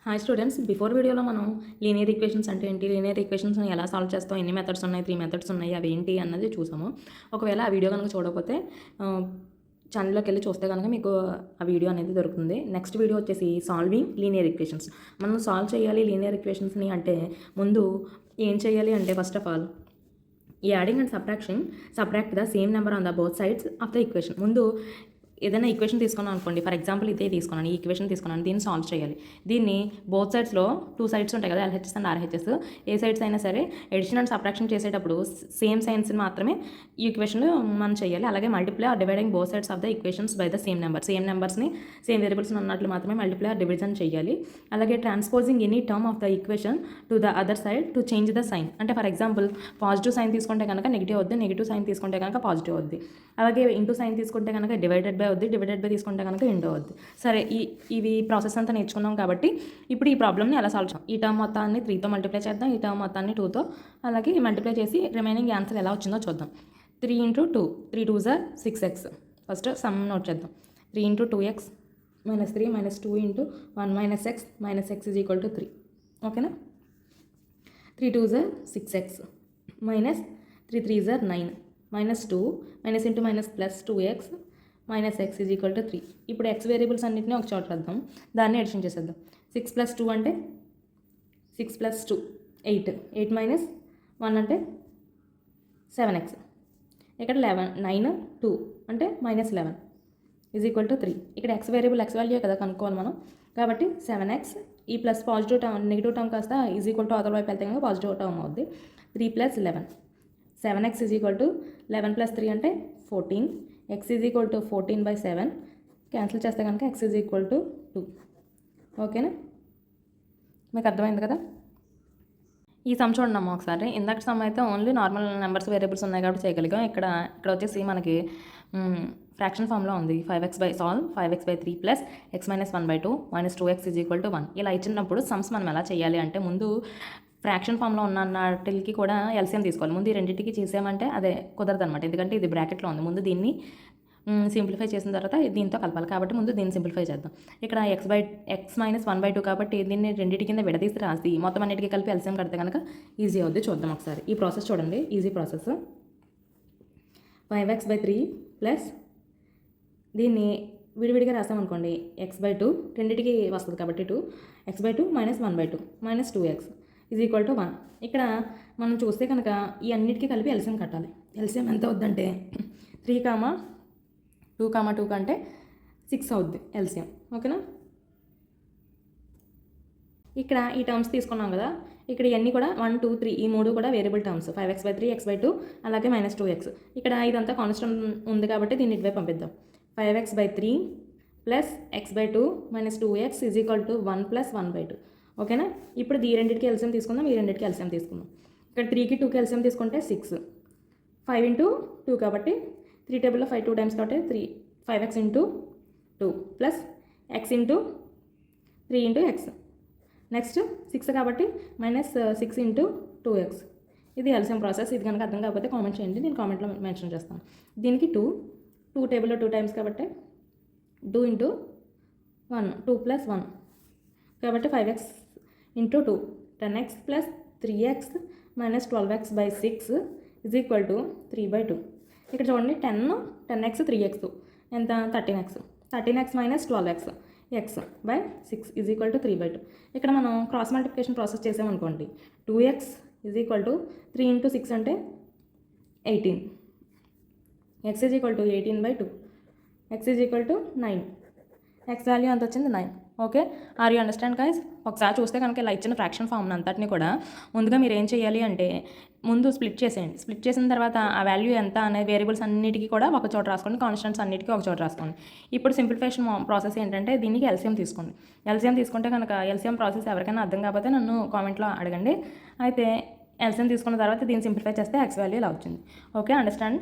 Hi students, before వీడియోలో మనం linear equations అంటే ఏంటి, లీనియర్ ఈక్వేషన్స్ని ఎలా సాల్వ్ చేస్తాం, ఎన్ని మెథడ్స్ ఉన్నాయి, 3 మెథడ్స్ ఉన్నాయి, అవి ఏంటి అన్నది చూసాము. ఒకవేళ ఆ వీడియో కనుక చూడకపోతే ఛానల్లోకి వెళ్ళి చూస్తే కనుక మీకు ఆ వీడియో అనేది దొరుకుతుంది. నెక్స్ట్ వీడియో వచ్చేసి సాల్వింగ్ లీనియర్ ఈక్వేషన్స్. మనం సాల్వ్ చేయాలి లీనియర్ ఈక్వేషన్స్ని అంటే ముందు ఏం చేయాలి అంటే first of all adding and subtract the same number on the both sides of the equation. ముందు ఏదైనా ఈక్వేషన్ తీసుకున్నాను అనుకోండి, ఫర్ ఎగ్జాంపుల్ ఇదే తీసుకున్నాను, ఈ ఈక్వేషన్ తీసుకున్నాను, దీన్ని సాల్వ్ చేయాలి. దీన్ని బోత్ సైడ్స్లో 2 సైడ్స్ ఉంటాయి కదా, ఎల్హెచ్ఎస్ అండ్ ఆర్హెచ్ఎస్. ఏ సైడ్స్ అయినా సరే ఎడిషన్ అండ్ సబ్ట్రాక్షన్ చేసేటప్పుడు సేమ్ సైన్స్ని మాత్రమే ఈ ఈక్వేషన్లో మనం చేయాలి. అలాగే multiply or dividing both sides of the equations by the same నెంబర్స్ని సేమ్ వేరియబుల్స్ ఉన్నట్లు మాత్రమే మల్టిప్లై ఆర్ డివిజన్ చేయాలి. అలాగే transposing any term of the equation to the other side to change the sign. అంటే ఫర్ ఎగ్జాంపుల్ పాజిటివ్ సైన్ తీసుకుంటే కనుక negative అవుద్ది, negative sign తీసుకుంటే కనుక పాజిటివ్ అవుద్ది. అలాగే ఇంటూ సైన్ తీసుకుంటే కనుక డివైడెడ్ బై అవుద్ది, డివైడెడ్ బై తీసుకుంటే కనుక ఇంటూ అవుద్ది. సరే, ఇవి ప్రాసెస్ అంతా నేర్చుకున్నాం కాబట్టి ఇప్పుడు ఈ ప్రాబ్లమ్ని ఎలా సాల్వ్ చేద్దాం. ఈ టర్మ్ మొత్తాన్ని 3తో మల్టిప్లై చేద్దాం, ఈ టర్మ్ మొత్తాన్ని 2తో, అలాగే మల్టిప్లై చేసి రిమైనింగ్ ఆన్సర్ ఎలా వచ్చిందో చూద్దాం. 3 × 2, 3 2 = 6x. ఫస్ట్ సమ్ నోట్ చేద్దాం. 3 × 2x - 3 - 2 × 1 - x - x = 3. ఓకేనా? 3 2 = 6x minus 3 3 = 9 -2 - into plus 2x - x = 3. ఇప్పుడు x వేరియబుల్స్ అన్నింటినీ ఒక చోట రాద్దాం, దాన్ని అడిషన్ చేసేద్దాం. 6 + 2 అంటే 6 + 2 8, 8 - 1 అంటే 7x. ఇక్కడ 9 2 అంటే -11 = 3. ఇక్కడ x వేరియబుల్ x వాల్యూ కదా కనుక్కోవాలి మనం, కాబట్టి 7x ఈ plus positive term negative term కాస్త అవతల వైపు వెళ్తే కనుక పాజిటివ్ టర్మ్ అవుద్ది. 3 + 11 7x = 11 + 3 అంటే 14. x = 14/7 క్యాన్సిల్ చేస్తే కనుక x = 2. ఓకేనా? మీకు అర్థమైంది కదా? ఈ సమ్ చూడండి అమ్మ ఒకసారి. ఇందాక సమ్ అయితే ఓన్లీ నార్మల్ నెంబర్స్ వేరియబుల్స్ ఉన్నాయి కాబట్టి చేయగలిగాం. ఇక్కడ వచ్చేసి మనకి ఫ్రాక్షన్ ఫామ్లో ఉంది. 5x/3 + x - 1/2 - 2x = 1. ఇలా ఇచ్చినప్పుడు సమ్స్ మనం ఎలా చేయాలి అంటే ముందు ఫ్రాక్షన్ ఫామ్లో ఉన్నటికి కూడా ఎల్సిఎం తీసుకోవాలి. ముందు ఈ రెండింటికి చేసామంటే అదే కుదరదు అనమాట, ఎందుకంటే ఇది బ్రాకెట్లో ఉంది. ముందు దీన్ని సింప్లిఫై చేసిన తర్వాత దీంతో కలపాలి, కాబట్టి ముందు దీన్ని సింప్లిఫై చేద్దాం. ఇక్కడ x - 1/2 కాబట్టి దీన్ని రెండింటి కింద విడదీసి రాసి మొత్తం అన్నిటికీ కలిపి ఎల్సిఎం కడితే కనుక ఈజీ అవుద్ది. చూద్దాం ఒకసారి. ఈ ప్రాసెస్ చూడండి, ఈజీ ప్రాసెస్. 5x/3 ప్లస్ దీన్ని విడివిడిగా రాసామనుకోండి, x/2 రెండింటికి వస్తుంది కాబట్టి 2, x/2 - 1/2 - 2x = 1. ఇక్కడ మనం చూస్తే కనుక ఈ అన్నిటికీ కలిపి ఎల్సిఎం కట్టాలి. ఎల్సిఎం ఎంత అవుద్దంటే 3, 2, 2 కంటే 6 అవుద్ది ఎల్సిఎం. ఓకేనా? ఇక్కడ ఈ టర్మ్స్ తీసుకున్నాం కదా, ఇక్కడ ఇవన్నీ కూడా 1 2 3 ఈ 3 కూడా వేరియబుల్ టర్మ్స్. 5x/3 x/2 అలాగే -2x. ఇక్కడ ఇదంతా కాన్స్టెంట్ ఉంది కాబట్టి దీన్ని ఇటువైపు పంపిద్దాం. 5x/3 plus x/2 - 2x = 1 + 1/2. ఓకేనా? ఇప్పుడు ఈ రెండింటికి ఎల్సిఎం తీసుకుందాం, ఈ రెండింటికి ఎల్సిఎం తీసుకుందాం. ఇక్కడ 3కి 2కి ఎల్సిఎం తీసుకుంటే 6. 5 × 2 కాబట్టి 3 టేబుల్లో 5 2 టైమ్స్ కాబట్టి 5x × 2 plus x × 3 × x. Next 6 కాబట్టి -6 × 2x. ఇది ఎల్సిఎం ప్రాసెస్. ఇది కనుక అర్థం కాకపోతే కామెంట్ చేయండి, నేను కామెంట్లో మెన్షన్ చేస్తాను. దీనికి 2 టేబుల్లో 2 టైమ్స్ కాబట్టి 2 × 1 2 + 1 కాబట్టి 5x × 2 10x + 3x - 12x/6 = 3/2. ఇక్కడ చూడండి 10x 3x ఎంత 13x. 13x - 12x x/6 = 3/2. ఇక్కడ మనం క్రాస్ మల్టిప్లికేషన్ ప్రాసెస్ చేసామనుకోండి, 2x = 3 × 6 అంటే 18. x = 18/2. x = 9. x వాల్యూ ఎంత వచ్చింది 9. Okay, are you understand guys? ఒకసారి చూస్తే కనుక ఇలా ఇచ్చిన ఫ్రాక్షన్ ఫామ్ అంతటిని కూడా ముందుగా మీరు ఏం చేయాలి అంటే ముందు స్ప్లిట్ చేసేయండి. స్ప్లిట్ చేసిన తర్వాత ఆ వాల్యూ ఎంత అనే వేరియబుల్స్ అన్నిటికీ కూడా ఒక చోట రాసుకోండి, కాన్స్టెంట్స్ అన్నిటికీ ఒక చోట రాసుకోండి. ఇప్పుడు సింప్లిఫికేషన్ ప్రాసెస్ ఏంటంటే దీనికి ఎల్సిఎం తీసుకోండి. ఎల్సిఎం తీసుకుంటే కనుక ఎల్సిఎం ప్రాసెస్ ఎవరికైనా అర్థం కాకపోతే నన్ను కామెంట్లో అడగండి. అయితే ఎల్సిఎం తీసుకున్న తర్వాత దీన్ని సింప్లిఫై చేస్తే x వాల్యూ ఇలా వచ్చింది. Okay, understand?